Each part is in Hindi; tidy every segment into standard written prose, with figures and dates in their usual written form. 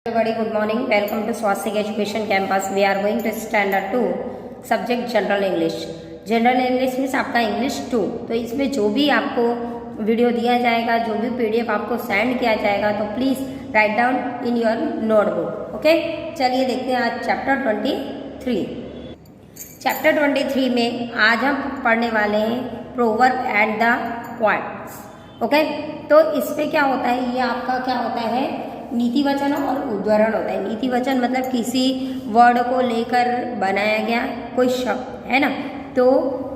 Everybody, good morning. Welcome to Swastik Education Campus. We are going to standard 2 subject General English. General English means आपका English 2। तो इसमें जो भी आपको वीडियो दिया जाएगा, जो भी PDF आपको सेंड किया जाएगा, तो please write down in your notebook. Okay, चलिए देखते हैं आज चैप्टर 23। चैप्टर 23 में आज हम पढ़ने वाले हैं प्रोवर्ब एंड द क्वाइट्स। ओके, तो इस पे क्या होता है, ये आपका क्या होता है, नीति वचन और उद्धरण होता है। नीति वचन मतलब किसी वर्ड को लेकर बनाया गया कोई शब्द है ना। तो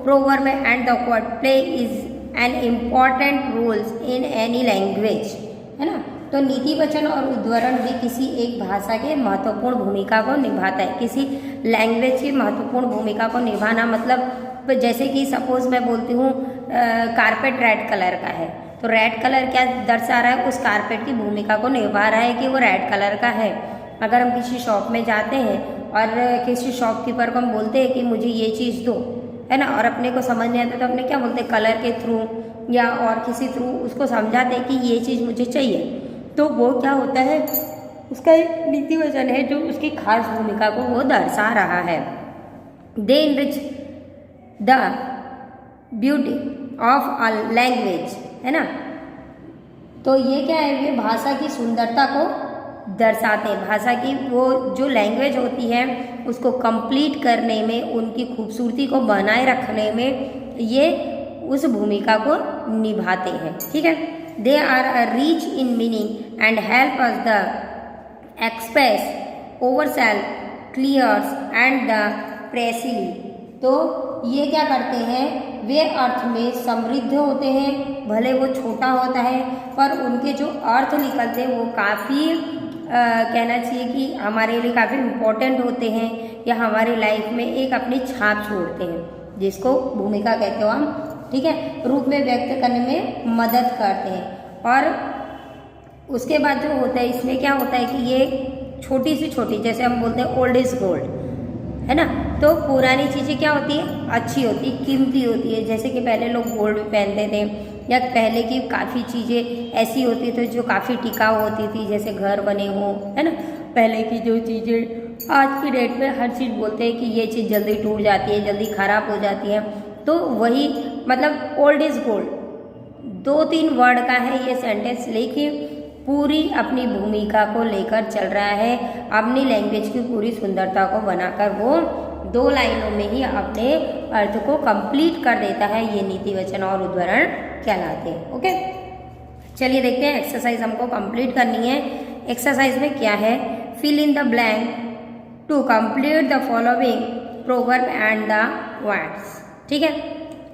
proverb and the quite play is an important roles in any language, है ना। तो नीति वचन और उद्धरण भी किसी एक भाषा के महत्वपूर्ण भूमिका को निभाता है। किसी लैंग्वेज की महत्वपूर्ण भूमिका को निभाना मतलब जैसे कि सपोज मैं बोलती हूँ कारपेट रेड कलर का है, तो रेड कलर क्या दर्शा रहा है, उस कारपेट की भूमिका को निभा रहा है कि वो रेड कलर का है। अगर हम किसी शॉप में जाते हैं और किसी शॉपकीपर को हम बोलते हैं कि मुझे ये चीज़ दो, है ना, और अपने को समझ नहीं आता तो अपने क्या बोलते हैं, कलर के थ्रू या और किसी थ्रू उसको समझाते हैं कि ये चीज़ मुझे चाहिए। तो वो क्या होता है, उसका एक नीति वचन है जो उसकी खास भूमिका को वो दर्शा रहा है। They enrich the beauty of a language, है ना। तो ये क्या है, ये भाषा की सुंदरता को दर्शाते हैं। भाषा की वो जो लैंग्वेज होती है उसको कंप्लीट करने में, उनकी खूबसूरती को बनाए रखने में ये उस भूमिका को निभाते हैं। ठीक है, they are a rich in meaning and help us the express ourselves clearly and the precisely. तो ये क्या करते हैं, वे अर्थ में समृद्ध होते हैं, भले वो छोटा होता है पर उनके जो अर्थ निकलते हैं वो काफ़ी कहना चाहिए कि हमारे लिए काफ़ी इम्पोर्टेंट होते हैं या हमारी लाइफ में एक अपनी छाप छोड़ते हैं, जिसको भूमिका कहते हो हम, ठीक है, रूप में व्यक्त करने में मदद करते हैं। और उसके बाद जो होता है इसमें क्या होता है कि ये छोटी से छोटी, जैसे हम बोलते हैं ओल्ड इज गोल्ड, है ना। तो पुरानी चीज़ें क्या होती है, अच्छी होती है, कीमती होती है। जैसे कि पहले लोग गोल्ड पहनते थे या पहले की काफ़ी चीज़ें ऐसी होती थी जो काफ़ी टिकाऊ होती थी, जैसे घर बने हों, है ना। पहले की जो चीज़ें आज की डेट में हर चीज़ बोलते हैं कि ये चीज़ जल्दी टूट जाती है, जल्दी ख़राब हो जाती है। तो वही मतलब ओल्ड इज़ गोल्ड, 2-3 वर्ड का है ये सेंटेंस, लेकिन पूरी अपनी भूमिका को लेकर चल रहा है, अपनी लैंग्वेज की पूरी सुंदरता को बनाकर वो 2 लाइनों में ही अपने अर्थ को कंप्लीट कर देता है। ये नीति वचन और उद्धरण कहलाते हैं। ओके, चलिए देखते हैं, एक्सरसाइज हमको कंप्लीट करनी है। एक्सरसाइज में क्या है, fill in the blank to complete the following proverb and the words. ठीक है,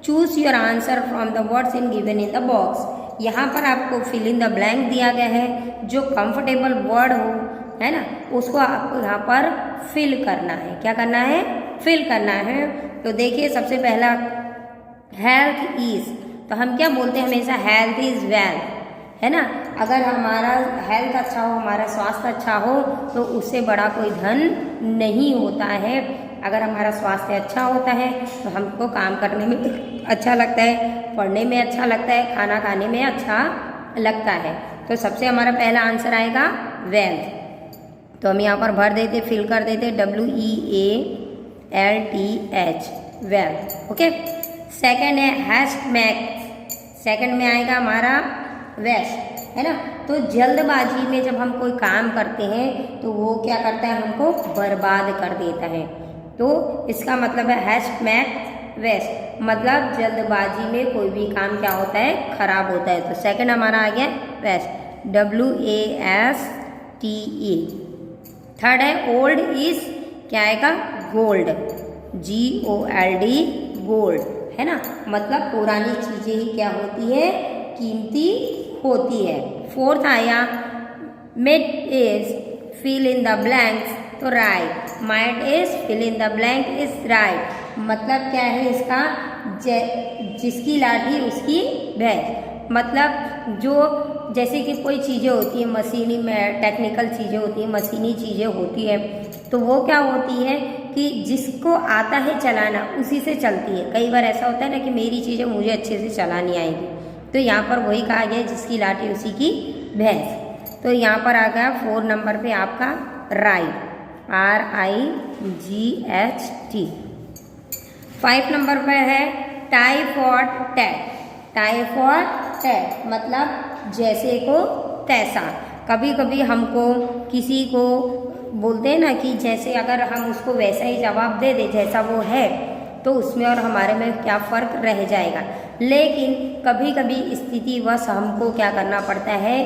choose your answer from the words in given in the box. यहाँ पर आपको फिल इन द ब्लैंक दिया गया है, जो कंफर्टेबल वर्ड हो, है ना, उसको आपको यहाँ पर फिल करना है। क्या करना है, फिल करना है। तो देखिए सबसे पहला हेल्थ इज, तो हम क्या बोलते हैं हमेशा, हेल्थ इज वेल्थ, है ना। अगर हमारा हेल्थ अच्छा हो, हमारा स्वास्थ्य अच्छा हो, तो उससे बड़ा कोई धन नहीं होता है। अगर हमारा स्वास्थ्य अच्छा होता है तो हमको काम करने में अच्छा लगता है, पढ़ने में अच्छा लगता है, खाना खाने में अच्छा लगता है। तो सबसे हमारा पहला आंसर आएगा वेल्थ। तो हम यहाँ पर भर देते, फिल कर देते WEALTH, वेल्थ। ओके, सेकंड है हैशटैग। सेकंड में आएगा हमारा वेस्ट, है ना। तो जल्दबाजी में जब हम कोई काम करते हैं तो वो क्या करता है, हमको बर्बाद कर देता है। तो इसका मतलब है हैशटैग वेस्ट, मतलब जल्दबाजी में कोई भी काम क्या होता है, खराब होता है। तो सेकंड हमारा आ गया वेस्ट, WASTE। थर्ड है ओल्ड इज, क्या आएगा, गोल्ड, GOLD, गोल्ड, है ना। मतलब पुरानी चीज़ें ही क्या होती है, कीमती होती है। फोर्थ आया mid is, fill in the blanks, तो right, might is, fill in the blank is right. मतलब क्या है इसका, जिसकी लाठी उसकी भैंस। मतलब जो जैसे कि कोई चीज़ें होती है मशीनी में, टेक्निकल चीज़ें होती हैं, मशीनी चीज़ें होती हैं, तो वो क्या होती है कि जिसको आता है चलाना उसी से चलती है। कई बार ऐसा होता है ना कि मेरी चीज़ें मुझे अच्छे से चलानी आएगी, तो यहाँ पर वही कहा गया है, जिसकी लाठी उसी की भैंस। तो यहाँ पर आ गया 4 नंबर पे आपका राइट, RIGHT। 5 नंबर पर है टाइफॉइड टैट। टाइफॉइड टैट मतलब जैसे को तैसा। कभी कभी हमको किसी को बोलते हैं ना कि जैसे अगर हम उसको वैसा ही जवाब दे दें जैसा वो है, तो उसमें और हमारे में क्या फ़र्क रह जाएगा। लेकिन कभी कभी स्थितिवश हमको क्या करना पड़ता है,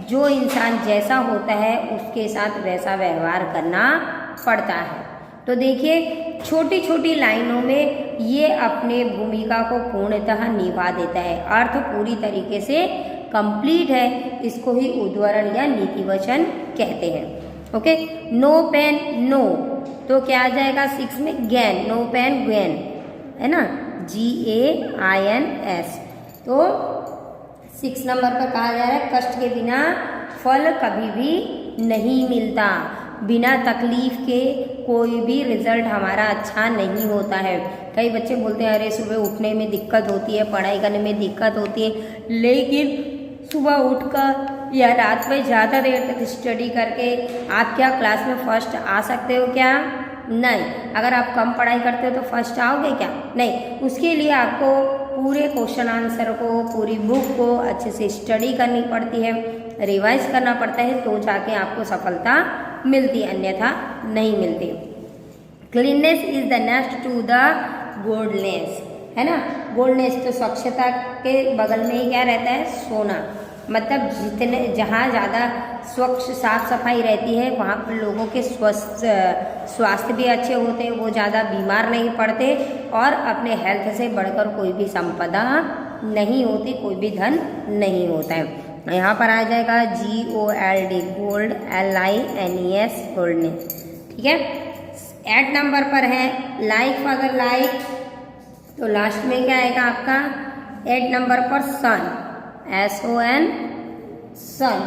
जो इंसान जैसा होता है उसके साथ वैसा व्यवहार करना पड़ता है। तो देखिए छोटी छोटी लाइनों में ये अपने भूमिका को पूर्णतः निभा देता है। अर्थ पूरी तरीके से कंप्लीट है, इसको ही उद्धरण या नीतिवचन कहते हैं। ओके, नो पेन नो, तो क्या आ जाएगा 6 में गैन, नो पेन गैन, है ना, GAINS। तो 6 नंबर पर कहा जा रहा है कष्ट के बिना फल कभी भी नहीं मिलता। बिना तकलीफ के कोई भी रिजल्ट हमारा अच्छा नहीं होता है। कई बच्चे बोलते हैं अरे सुबह उठने में दिक्कत होती है, पढ़ाई करने में दिक्कत होती है, लेकिन सुबह उठकर या रात में ज़्यादा देर तक स्टडी करके आप क्या क्लास में फर्स्ट आ सकते हो क्या? नहीं। अगर आप कम पढ़ाई करते हो तो फर्स्ट आओगे क्या? नहीं। उसके लिए आपको पूरे क्वेश्चन आंसर को, पूरी बुक को अच्छे से स्टडी करनी पड़ती है, रिवाइज करना पड़ता है, तो जाके आपको सफलता मिलती है, अन्यथा नहीं मिलती। Cleanness is the next to the goodness, है ना। गुडनेस तो स्वच्छता के बगल में ही क्या रहता है? सोना। मतलब जितने जहाँ ज़्यादा स्वच्छ साफ सफाई रहती है वहाँ पर लोगों के स्वास्थ्य भी अच्छे होते हैं, वो ज़्यादा बीमार नहीं पड़ते और अपने हेल्थ से बढ़कर कोई भी संपदा नहीं होती, कोई भी धन नहीं होता है। यहाँ पर आ जाएगा GOLD, गोल्ड, LINES, गोल्डनेस। ठीक है। 8 नंबर पर है लाइक फादर लाइक, तो लास्ट में क्या आएगा आपका 8 नंबर पर सन, SON, सन,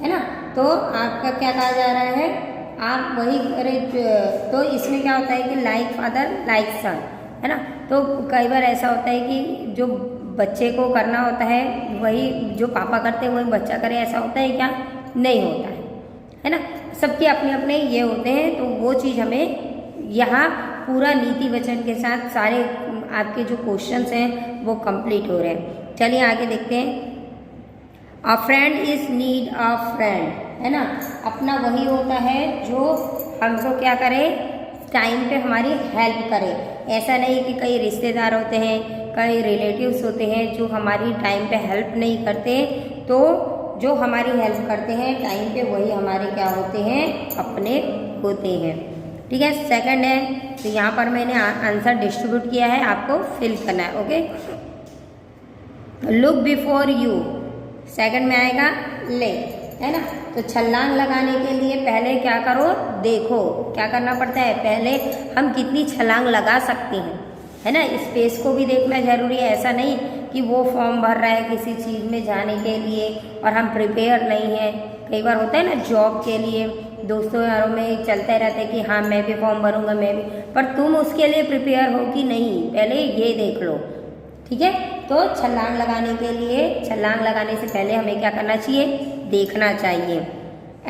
है ना। तो आपका क्या कहा जा रहा है, आप वही करें। तो इसमें क्या होता है कि लाइक फादर लाइक सन, है ना। तो कई बार ऐसा होता है कि जो बच्चे को करना होता है वही जो पापा करते हैं वही बच्चा करे, ऐसा होता है क्या? नहीं होता है ना। सबके अपने अपने ये होते हैं। तो वो चीज़ हमें यहाँ पूरा नीति वचन के साथ सारे आपके जो क्वेश्चंस हैं वो कंप्लीट हो रहे हैं। चलिए आगे देखते हैं। अ friend is need a friend, है ना। अपना वही होता है जो हमको क्या करे, टाइम पे हमारी हेल्प करे। ऐसा नहीं कि कई रिश्तेदार होते हैं, कई रिलेटिव्स होते हैं जो हमारी टाइम पे हेल्प नहीं करते, तो जो हमारी हेल्प करते हैं टाइम पे वही हमारे क्या होते हैं, अपने होते हैं। ठीक है। सेकंड है, तो यहाँ पर मैंने आंसर डिस्ट्रीब्यूट किया है, आपको फिल करना है। Okay, look before you, second में आएगा ले, है ना। तो छलांग लगाने के लिए पहले क्या करो, देखो क्या करना पड़ता है, पहले हम कितनी छलांग लगा सकते हैं, है ना। स्पेस को भी देखना जरूरी है। ऐसा नहीं कि वो फॉर्म भर रहा है किसी चीज़ में जाने के लिए और हम प्रिपेयर नहीं हैं। कई बार होता है ना जॉब के लिए दोस्तों यारों में चलते रहते हैं कि हाँ मैं भी फॉर्म भरूंगा, मैं भी, पर तुम उसके लिए प्रिपेयर हो कि नहीं, पहले ये देख लो। ठीक है। तो छलांग लगाने के लिए, छलांग लगाने से पहले हमें क्या करना चाहिए, देखना चाहिए।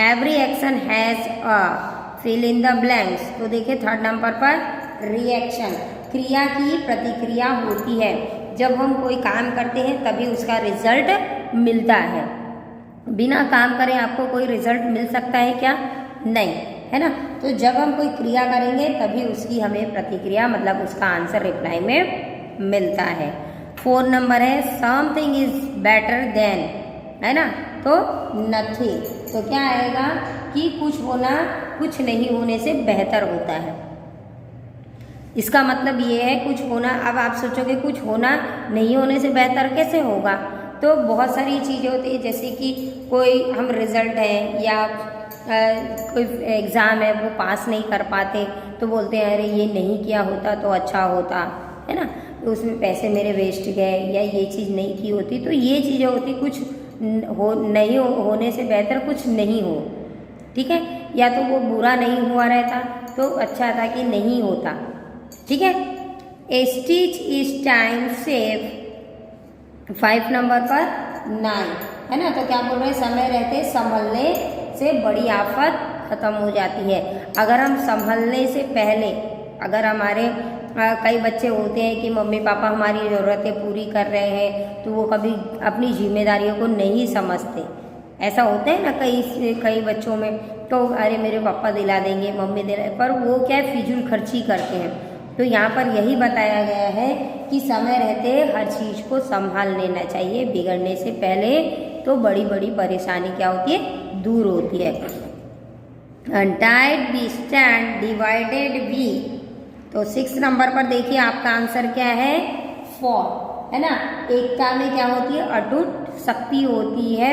Every action has a, fill in the blanks, तो देखिए 3rd नंबर पर रिएक्शन, क्रिया की प्रतिक्रिया होती है। जब हम कोई काम करते हैं तभी उसका रिजल्ट मिलता है। बिना काम करे आपको कोई रिजल्ट मिल सकता है क्या? नहीं, है ना। तो जब हम कोई क्रिया करेंगे तभी उसकी हमें प्रतिक्रिया, मतलब उसका आंसर रिप्लाई में मिलता है। 4 नंबर है समथिंग इज बेटर देन, है ना। तो नथिंग, तो क्या आएगा कि कुछ होना कुछ नहीं होने से बेहतर होता है। इसका मतलब ये है कुछ होना। अब आप सोचोगे कुछ होना नहीं होने से बेहतर कैसे होगा, तो बहुत सारी चीज़ें होती है, जैसे कि कोई हम रिजल्ट है या कोई एग्ज़ाम है वो पास नहीं कर पाते तो बोलते हैं अरे ये नहीं किया होता तो अच्छा होता, है ना, तो उसमें पैसे मेरे वेस्ट गए, या ये चीज़ नहीं की होती। तो ये चीज़ें होती, कुछ नहीं होने से बेहतर कुछ नहीं हो। ठीक है। या तो वो बुरा नहीं हुआ रहता तो अच्छा था कि नहीं होता। ठीक है। ए stitch is time save, 5 number पर 9, है ना। तो क्या बोल रहे हैं, समय रहते संभलने से बड़ी आफत खत्म हो जाती है। अगर हम संभलने से पहले, अगर हमारे कई बच्चे होते हैं कि मम्मी पापा हमारी ज़रूरतें पूरी कर रहे हैं, तो वो कभी अपनी जिम्मेदारियों को नहीं समझते। ऐसा होता है ना कई बच्चों में, तो अरे मेरे पापा दिला देंगे, मम्मी दिला, पर वो क्या है, फिजूल खर्ची करते हैं। तो यहाँ पर यही बताया गया है कि समय रहते हर चीज़ को संभाल लेना चाहिए, बिगड़ने से पहले, तो बड़ी बड़ी परेशानी क्या होती है, दूर होती है। United we stand, divided we. तो 6 नंबर पर देखिए आपका आंसर क्या है, 4, है ना। एकता में क्या होती है, अटूट शक्ति होती है।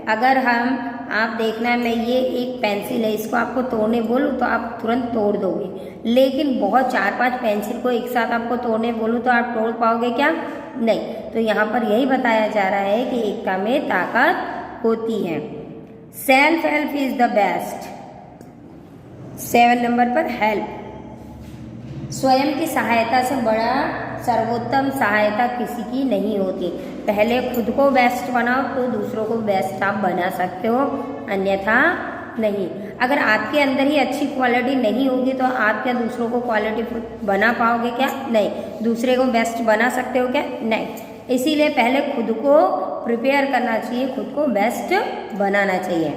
अगर आप देखना है, मैं ये एक पेंसिल है, इसको आपको तोड़ने बोलूँ तो आप तुरंत तोड़ दोगे, लेकिन बहुत 4-5 पेंसिल को एक साथ आपको तोड़ने बोलूँ तो आप तोड़ पाओगे क्या, नहीं। तो यहाँ पर यही बताया जा रहा है कि एकता में ताकत होती है। Self help is the best. 7 number पर हेल्प, स्वयं की सहायता से बड़ा सर्वोत्तम सहायता किसी की नहीं होती। पहले खुद को बेस्ट बनाओ तो दूसरों को बेस्ट आप बना सकते हो, अन्यथा नहीं। अगर आपके अंदर ही अच्छी क्वालिटी नहीं होगी तो आप क्या दूसरों को क्वालिटी बना पाओगे क्या, नहीं। दूसरे को बेस्ट बना सकते हो क्या, नहीं। इसीलिए पहले खुद को प्रिपेयर करना चाहिए, खुद को बेस्ट बनाना चाहिए।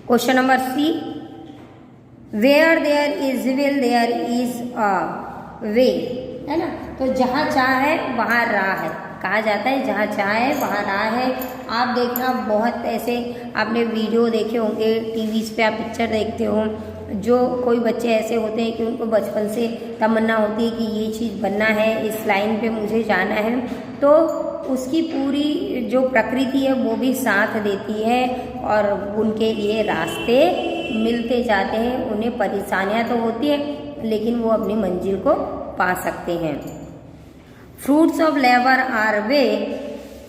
Question number C, where there is will there is a way, है ना। तो जहाँ चाह है वहाँ राह है, कहा जाता है जहाँ चाह है वहाँ राह है। आप देखना बहुत ऐसे आपने वीडियो देखे होंगे, टीवीज़ पे आप पिक्चर देखते हो, जो कोई बच्चे ऐसे होते हैं कि उनको बचपन से तमन्ना होती है कि ये चीज़ बनना है, इस लाइन पे मुझे जाना है, तो उसकी पूरी जो प्रकृति है वो भी साथ देती है और उनके लिए रास्ते मिलते जाते हैं। उन्हें परेशानियाँ तो होती है लेकिन वो अपनी मंजिल को पा सकते हैं। Fruits of labour are way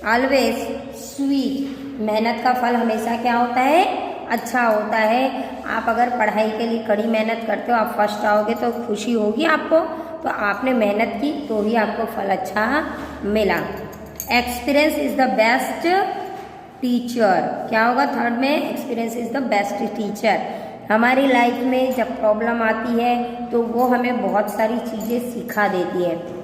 always sweet, मेहनत का फल हमेशा क्या होता है, अच्छा होता है। आप अगर पढ़ाई के लिए कड़ी मेहनत करते हो, आप फर्स्ट आओगे तो खुशी होगी आपको, तो आपने मेहनत की तो ही आपको फल अच्छा मिला। Experience is the best teacher, क्या होगा थर्ड में, experience is the best teacher. हमारी लाइफ में जब प्रॉब्लम आती है तो वो हमें बहुत सारी चीज़ें सिखा देती है।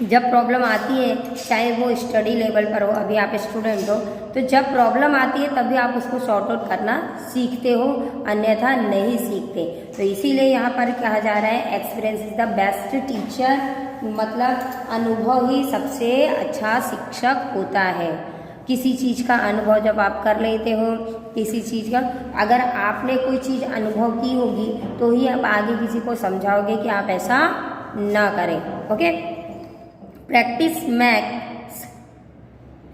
जब प्रॉब्लम आती है, चाहे वो स्टडी लेवल पर हो, अभी आप स्टूडेंट हो, तो जब प्रॉब्लम आती है तभी आप उसको सॉर्ट आउट करना सीखते हो, अन्यथा नहीं सीखते। तो इसीलिए यहाँ पर कहा जा रहा है experience is the best teacher, मतलब अनुभव ही सबसे अच्छा शिक्षक होता है। किसी चीज़ का अनुभव जब आप कर लेते हो, किसी चीज़ का अगर आपने कोई चीज़ अनुभव की होगी तो ही आप आगे किसी को समझाओगे कि आप ऐसा ना करें। ओके, प्रैक्टिस मैक्स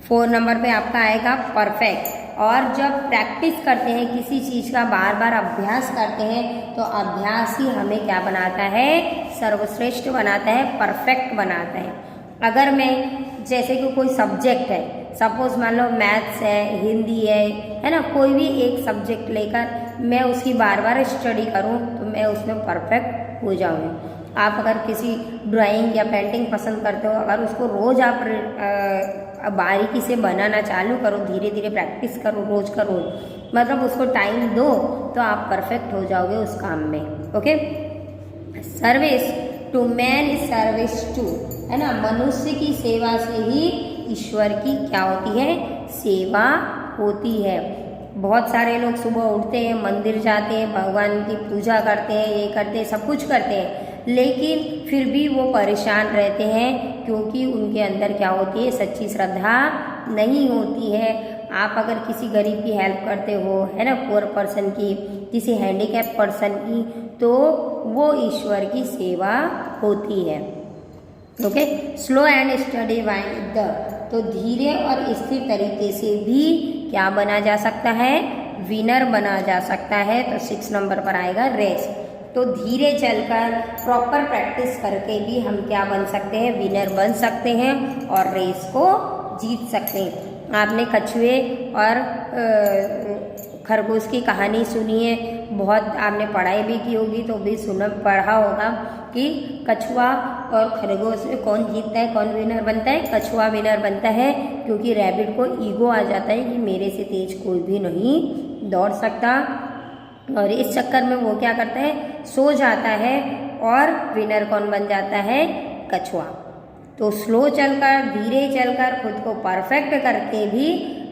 4 नंबर पे आपका आएगा परफेक्ट। और जब प्रैक्टिस करते हैं किसी चीज़ का, बार बार अभ्यास करते हैं, तो अभ्यास ही हमें क्या बनाता है, सर्वश्रेष्ठ बनाता है, परफेक्ट बनाता है। अगर मैं जैसे कि कोई सब्जेक्ट है, सपोज मान लो मैथ्स है, हिंदी है ना, कोई भी एक सब्जेक्ट लेकर मैं उसकी बार बार स्टडी करूं तो मैं उसमें परफेक्ट हो जाऊंगी। आप अगर किसी ड्राइंग या पेंटिंग पसंद करते हो, अगर उसको रोज़ आप बारीकी से बनाना चालू करो, धीरे धीरे प्रैक्टिस करो, रोज़ का रोज़, मतलब उसको टाइम दो, तो आप परफेक्ट हो जाओगे उस काम में। Okay, service to man is service to, है ना। मनुष्य की सेवा से ही ईश्वर की क्या होती है, सेवा होती है। बहुत सारे लोग सुबह उठते हैं, मंदिर जाते हैं, भगवान की पूजा करते हैं, ये करते हैं, सब कुछ करते हैं, लेकिन फिर भी वो परेशान रहते हैं क्योंकि उनके अंदर क्या होती है, सच्ची श्रद्धा नहीं होती है। आप अगर किसी गरीब की हेल्प करते हो, है ना, पुअर पर्सन की, किसी हैंडीकैप पर्सन की, तो वो ईश्वर की सेवा होती है। Okay, slow and study wind the, तो धीरे और स्थिर तरीके से भी क्या बना जा सकता है, विनर बना जा सकता है। तो 6 नंबर पर आएगा रेस। तो धीरे चलकर प्रॉपर प्रैक्टिस करके भी हम क्या बन सकते हैं, विनर बन सकते हैं और रेस को जीत सकते हैं। आपने कछुए और खरगोश की कहानी सुनी है, बहुत आपने पढ़ाई भी की होगी तो भी पढ़ा होगा कि कछुआ और खरगोश में कौन जीतता है, कौन विनर बनता है। कछुआ विनर बनता है क्योंकि रैबिट को ईगो आ जाता है कि मेरे से तेज कोई भी नहीं दौड़ सकता, और इस चक्कर में वो क्या करता है, सो जाता है, और विनर कौन बन जाता है, कछुआ। तो स्लो चलकर, धीरे चलकर खुद को परफेक्ट करके भी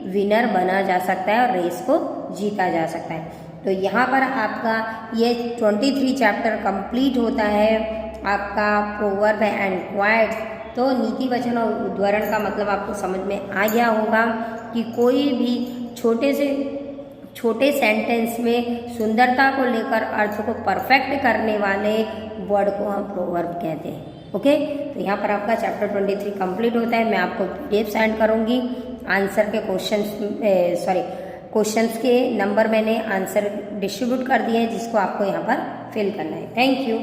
विनर बना जा सकता है और रेस को जीता जा सकता है। तो यहाँ पर आपका ये 23 चैप्टर कंप्लीट होता है, आपका प्रोवर्ब एंड क्वाइट्स। तो नीति वचन और उद्धरण का मतलब आपको समझ में आ गया होगा कि कोई भी छोटे सेंटेंस में सुंदरता को लेकर अर्थ को परफेक्ट करने वाले वर्ड को हम प्रोवर्ब कहते हैं। ओके, तो यहाँ पर आपका चैप्टर 23 कंप्लीट होता है। मैं आपको PDF सेंड करूँगी आंसर के क्वेश्चंस के नंबर मैंने आंसर डिस्ट्रीब्यूट कर दिए हैं, जिसको आपको यहाँ पर फिल करना है। Thank you.